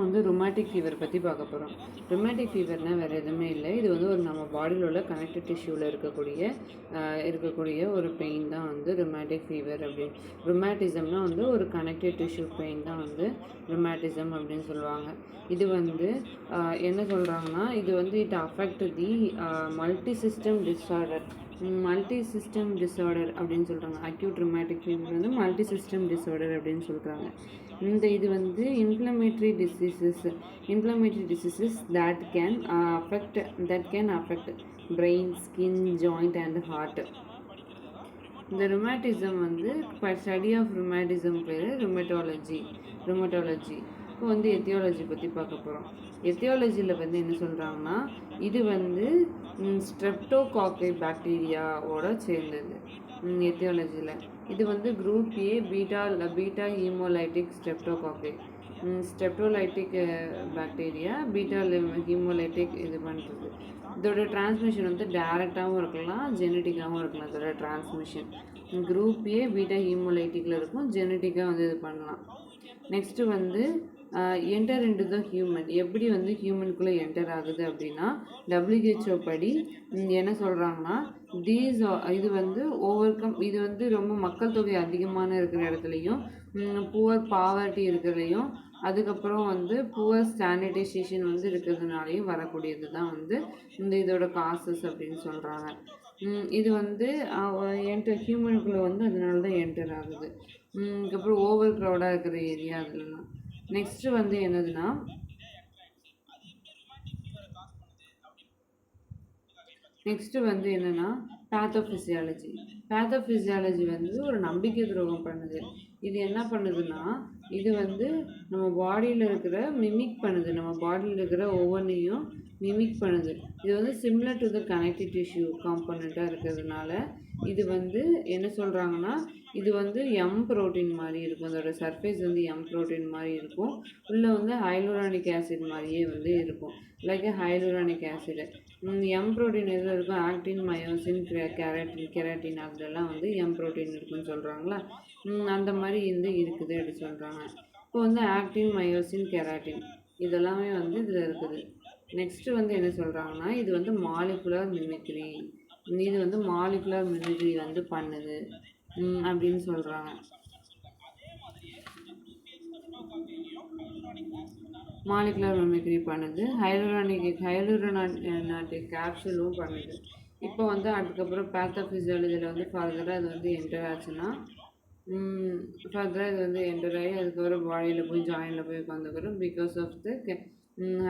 வந்து rheumatic fever பற்றி பார்க்க போகிறோம். ருமேட்டிக் ஃபீவர்னால் வேறு எதுவுமே இல்லை. இது வந்து ஒரு நம்ம பாடியில் உள்ள கனெக்டிவ் டிஷ்யூவில் இருக்கக்கூடிய ஒரு பெயின் தான் வந்து ருமேட்டிக் ஃபீவர் அப்படின்னு. ருமேட்டிசம்னா வந்து ஒரு கனெக்டிவ் டிஷ்யூ பெயின் தான் வந்து ருமேட்டிசம் அப்படின்னு சொல்லுவாங்க. இது வந்து என்ன சொல்கிறாங்கன்னா, இது வந்து it affect the multi system disorder அப்படின்னு சொல்கிறாங்க. அக்யூட் ருமேட்டிக் ஃபீவர் வந்து மல்டி சிஸ்டம் டிஸார்டர் அப்படின்னு சொல்கிறாங்க. இது வந்து inflammatory diseases that can affect brain, skin, joint and heart. இந்த ருமேட்டிசம் வந்து ஸ்டடி ஆஃப் ருமேட்டிசம் பேர் ருமட்டாலஜி. இப்போ வந்து எத்தியாலஜி பற்றி பார்க்க போகிறோம். எத்தியாலஜியில் வந்து என்ன சொல்கிறாங்கன்னா, இது வந்து ஸ்ட்ரெப்டோகாக்கை பாக்டீரியாவோட சேர்ந்தது. எத்தியாலஜியில் இது வந்து group A beta haemolytic streptolytic bacteria beta haemolytic இது பண்ணுறது. இதோட டிரான்ஸ்மிஷன் வந்து டைரெக்டாகவும் இருக்கலாம், ஜெனட்டிக்காகவும் இருக்கலாம். இதோட டிரான்ஸ்மிஷன் குரூப் ஏ பீட்டா ஹீமோலைட்டிக்கில் இருக்கும், ஜெனட்டிக்காக வந்து இது பண்ணலாம். நெக்ஸ்ட்டு வந்து என்டர் இன்டு த ஹியூமன். எப்படி வந்து ஹியூமனுக்குள்ளே என்டர் ஆகுது அப்படின்னா, WHO படி என்ன சொல்கிறாங்கன்னா, இது வந்து இது வந்து ரொம்ப மக்கள் தொகை அதிகமான இருக்கிற இடத்துலையும், புவர் பாவர்ட்டி இருக்கிறதையும், அதுக்கப்புறம் வந்து புவர் சானிடைசேஷன் வந்து இருக்கிறதுனாலையும் வரக்கூடியது தான் வந்து இதோட காசஸ் அப்படின்னு சொல்கிறாங்க. இது வந்து ஹியூமனுக்குள்ளே வந்து அதனால தான் என்டர் ஆகுது. அதுக்கப்புறம் ஓவர் க்ரௌடாக இருக்கிற ஏரியா அதுலலாம். நெக்ஸ்ட்டு வந்து என்னதுன்னா, என்னென்னா பேத்தோஃபிசியாலஜி வந்து ஒரு நம்பிக்கை துரோகம் பண்ணுது. இது என்ன பண்ணுதுன்னா, இது வந்து நம்ம பாடியில் இருக்கிற நம்ம பாடியில் இருக்கிற ஒவ்வொன்றையும் மிமிக் பண்ணுது. இது வந்து similar to the connective tissue காம்பனண்ட்டாக இருக்கிறதுனால இது வந்து என்ன சொல்கிறாங்கன்னா, இது வந்து எம் ப்ரோட்டீன் மாதிரி இருக்கும். அதோட சர்ஃபேஸ் வந்து எம் ப்ரோட்டீன் மாதிரி இருக்கும். உள்ளே வந்து ஹைலூரானிக் ஆசிட் மாதிரியே வந்து இருக்கும், like hyaluronic acid. M protein எதில் இருக்கும்? ஆக்டின், மயோசின், கெராட்டின் அதெல்லாம் வந்து எம் ப்ரோட்டீன் இருக்குன்னு சொல்கிறாங்களா, அந்த மாதிரி இருக்குது அப்படி சொல்கிறாங்க. இப்போ வந்து ஆக்டின், மயோசின், கெராட்டின் இதெல்லாமே வந்து இதில் இருக்குது. நெக்ஸ்ட்டு வந்து என்ன சொல்கிறாங்கன்னா, இது வந்து மாலிகுலர் மிமிக்ரி வந்து பண்ணுது அப்படின்னு சொல்கிறாங்க. மாலிகுலர் மிமிக்ரி பண்ணுது, ஹைலூரோனாட்டிக் கேப்சூலும் பண்ணுது. இப்போ வந்து அதுக்கப்புறம் பேத்தோஃபிசியாலஜியில் வந்து ஃபர்தராக இது வந்து என்டர் ஆச்சுன்னா, இது வந்து என்டர் ஆகி அதுக்கப்புறம் பாடியில் போய் ஜாயினில் போய் உட்காந்துக்கிறோம். Because of the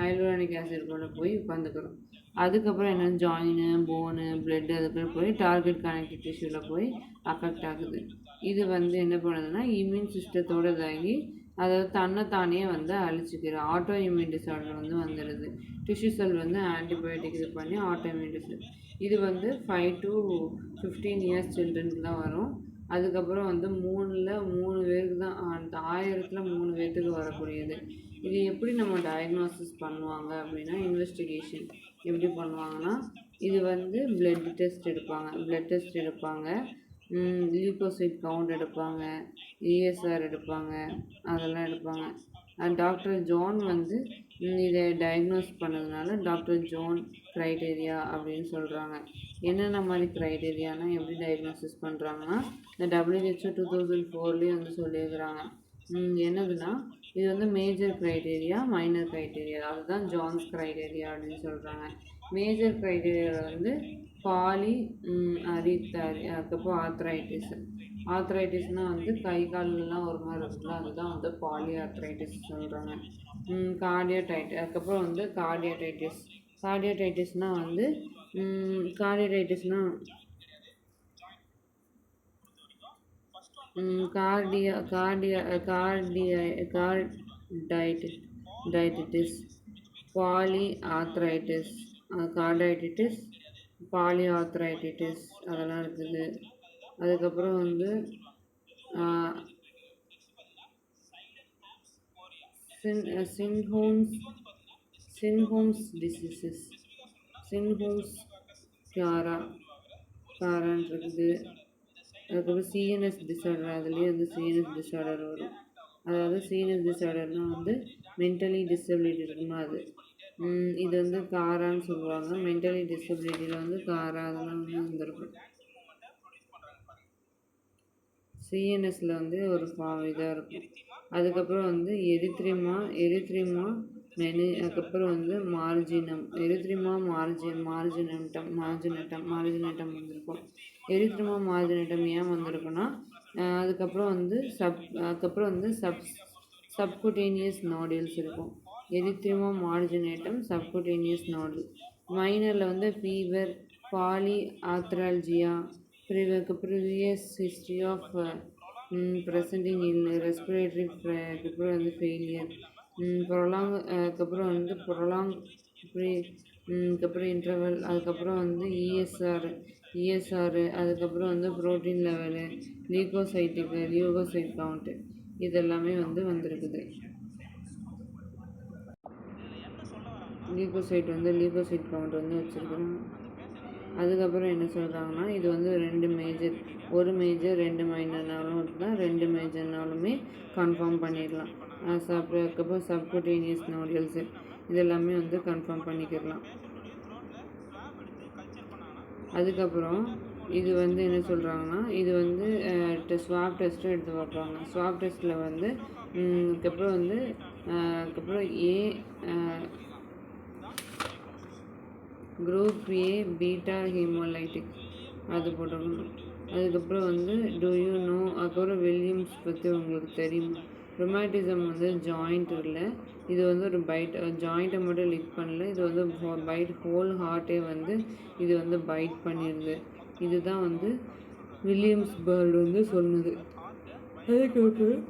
hyaluronic acid கூட போய் உட்காந்துக்கிறோம். அதுக்கப்புறம் என்ன, ஜாயினு, போனு, பிளட்டு அதுக்கப்புறம் போய் டார்கெட் கனெக்டிவ் டிஷ்யூவில் போய் அஃபெக்ட் ஆகுது. இது வந்து என்ன பண்ணுதுன்னா, இம்யூன் சிஸ்டத்தோடு இதாகி அதாவது தன்னைத்தானே வந்து அழிச்சிக்கிற ஆட்டோ இம்யூன் டிஸார்டர் வந்து வந்துடுது. டிஷ்யூ செல் வந்து ஆன்டிபயோட்டிக் இது பண்ணி ஆட்டோ இம்யூன் டிஸார்டர். இது வந்து 5 to 15 இயர்ஸ் சில்ட்ரனுக்கு தான் வரும். அதுக்கப்புறம் வந்து 3 பேருக்கு தான், அந்த 1000ல் 3 பேர்த்துக்கு வரக்கூடியது. இது எப்படி நம்ம டயக்னோசிஸ் பண்ணுவாங்க அப்படின்னா, இன்வெஸ்டிகேஷன் எப்படி பண்ணுவாங்கன்னா, இது வந்து பிளட் டெஸ்ட் எடுப்பாங்க, லியூக்கோசைட் கவுண்ட் எடுப்பாங்க, ESR எடுப்பாங்க, அதெல்லாம் எடுப்பாங்க. டாக்டர் ஜோன் வந்து இதை டயக்னோஸ் பண்ணதுனால டாக்டர் ஜோன் க்ரைட்டீரியா அப்படின்னு சொல்கிறாங்க. என்னென்ன மாதிரி க்ரைட்டீரியானா எப்படி டயக்னோசிஸ் பண்ணுறாங்கன்னா, இந்த WHO 2004 வந்து சொல்லியிருக்கிறாங்க. என்னதுன்னா, இது வந்து மேஜர் க்ரைட்டீரியா, மைனர் க்ரைட்டீரியா, அதுதான் ஜான்ஸ் க்ரைட்டீரியா அப்படின்னு சொல்கிறாங்க. மேஜர் க்ரைட்டீரியாவில் வந்து பாலி அதுக்கப்புறம் ஆர்த்ரைட்டிஸ்னால் வந்து கை காலெலாம் ஒரு மாதிரி இருக்குல்ல, அதுதான் வந்து பாலி ஆர்த்ரைட்டிஸ் சொல்கிறாங்க. அதுக்கப்புறம் வந்து கார்டியாடைட்டிஸ்னால் வந்து கார்டிடைட்டிஸ், பாலி ஆர்த்ரைட்டிஸ் அதெல்லாம் இருக்குது. அதுக்கப்புறம் வந்து சின்ஹோம்ஸ் டிசீசஸ், காரான் இருக்குது. அதுக்கப்புறம் CNS டிஸார்டர், அதுலேயே வந்து CNS டிஸார்டர் வரும். அதாவது சீனஸ் டிஸார்டர்னால் வந்து மென்டலி டிசபிலிட்டி இருக்குமா அது. இது வந்து காரான்னு சொல்லுவாங்க. மென்டலி டிசபிலிட்டியில் வந்து காரா அதெல்லாம் வந்து வந்திருக்கும். சிஎன்எஸ்ல வந்து ஒரு இதாக இருக்கும். அதுக்கப்புறம் வந்து எரித்ரிமா அதுக்கப்புறம் வந்து மார்ஜினட்டம் வந்திருக்கும். எரித்ரிமா மார்ஜினட்டம் ஏன் வந்திருக்குன்னா அதுக்கப்புறம் வந்து சப்குட்டேனியஸ் நாடியூல்ஸ் இருக்கும். எரித்ரிமா மார்ஜினேட்டம் சப்குட்டேனியஸ் நாடியூல். மைனரில் வந்து fever, poly arthralgia, previous history of presenting in respiratory, அதுக்கப்புறம் வந்து ஃபெயிலியர், அதுக்கப்புறம் இன்டர்வல், அதுக்கப்புறம் வந்து இஎஸ்ஆர், அதுக்கப்புறம் வந்து ப்ரோட்டீன் லெவலு, லியூகோசைட் கவுண்ட்டு, இதெல்லாமே வந்து வந்திருக்குது. லியூகோசைட் கவுண்ட் வந்து வச்சுருக்குறாங்க. அதுக்கப்புறம் என்ன சொல்கிறாங்கன்னா இது வந்து 2 மேஜர், 1 மேஜர் 2 மைனர்னாலும் இருந்தால் 2 மேஜர்னாலுமே கன்ஃபார்ம் பண்ணிடலாம். அதுக்கப்புறம் சப்குட்டேனியஸ் நாடியூல்ஸு இதெல்லாமே வந்து கன்ஃபார்ம் பண்ணிக்கிடலாம். அதுக்கப்புறம் இது வந்து என்ன சொல்கிறாங்கன்னா இது வந்து ஸ்வாப் டெஸ்ட்டும் எடுத்து பார்ப்பாங்க. ஸ்வாப் டெஸ்ட்டில் வந்து அதுக்கப்புறம் குரூப் ஏ பீட்டா ஹீமோலைட்டிக் அது போட்டுக்கணும். அதுக்கப்புறம் வந்து அதுக்கப்புறம் வில்லியம்ஸ் பற்றி உங்களுக்கு தெரியுமா? ரொமாட்டிசம் வந்து ஜாயிண்ட் இல்லை, இது வந்து ஒரு ஜாயிண்ட்டை மட்டும் லிக் பண்ணல, இது வந்து ஹோல் ஹார்ட்டே வந்து இது வந்து பைட் பண்ணிடுது. இதுதான் வந்து வில்லியம்ஸ் பேர்டு வந்து சொன்னது. அதுக்கப்புறம்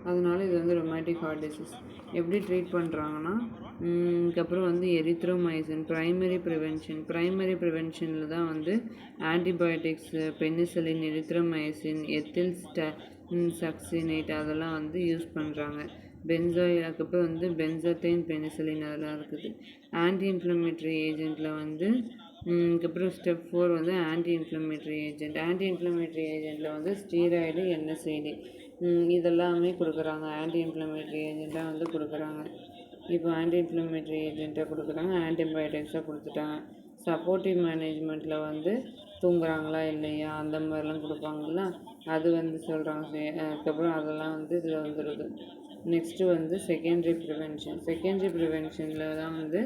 அதனால இது வந்து ரொமாட்டிக் ஹார்ட் டிசீஸ். எப்படி ட்ரீட் பண்ணுறாங்கன்னா அதுக்கப்புறம் வந்து எரித்ரோமைசின் ப்ரைமரி ப்ரிவென்ஷனில் தான் வந்து antibiotics, penicillin, erythromycin, ethyl succinate அதெல்லாம் வந்து யூஸ் பண்ணுறாங்க. அதுக்கப்புறம் வந்து பென்சத்தைன், பெனிசிலின் அதெல்லாம் இருக்குது. ஆன்டி இன்ஃப்ளமேட்டரி ஏஜென்ட்டில் வந்து அதுக்கப்புறம் ஸ்டெப் 4 வந்து ஆன்டி இன்ஃப்ளமேட்டரி ஏஜென்ட்டில் வந்து ஸ்டீராய்டு, NSAID இதெல்லாமே கொடுக்குறாங்க. ஆன்டி இன்ஃப்ளமேட்டரி ஏஜென்ட்டாக வந்து கொடுக்குறாங்க. இப்போ ஆன்டி இன்ஃப்ளமேட்டரி ஏஜென்ட்டாக கொடுக்குறாங்க, ஆன்டிபயோட்டிக்ஸாக கொடுத்துட்டாங்க. சப்போர்ட்டிவ் மேனேஜ்மெண்ட்டில் வந்து தூங்குறாங்களா இல்லையா அந்த மாதிரிலாம் கொடுப்பாங்கள்ல, அது வந்து சொல்கிறாங்க. அதுக்கப்புறம் அதெல்லாம் வந்து இதில் வந்துடுது. நெக்ஸ்ட்டு வந்து செகண்டரி ப்ரிவென்ஷனில் தான் வந்து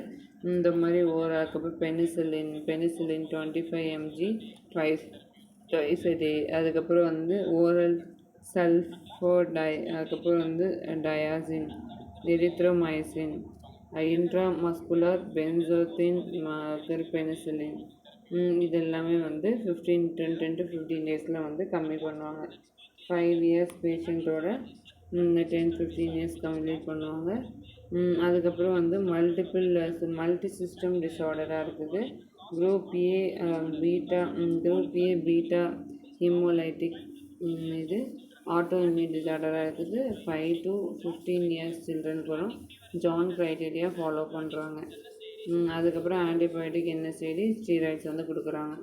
இந்த மாதிரி அதுக்கப்புறம் penicillin 25 mg twice a day, அதுக்கப்புறம் வந்து ஓரல் அதுக்கப்புறம் வந்து டயாசின், எரித்ரோமைசின், இன்ட்ராமஸ்குலர் பென்சோத்தின், பெனிசிலின் இதெல்லாமே வந்து 10 to 15 days வந்து கம்மி பண்ணுவாங்க. 5 years பேஷண்ட்டோட 10-15 years கம்ப்ளீட் பண்ணுவாங்க. அதுக்கப்புறம் வந்து மல்டி சிஸ்டம் டிஸார்டராக இருக்குது. குரூப் ஏ பீட்டா ஹீமோலைட்டிக் இது ஆட்டோ இம்யூன் டிஸார்டராக இருக்குது. 5 to 15 years சில்ட்ரனுக்கு வரும். ஜான் க்ரைட்டீரியா ஃபாலோ பண்ணுறாங்க. அதுக்கப்புறம் ஆன்டிபயோட்டிக், NSAID, ஸ்டீராய்ட்ஸ் வந்து கொடுக்குறாங்க.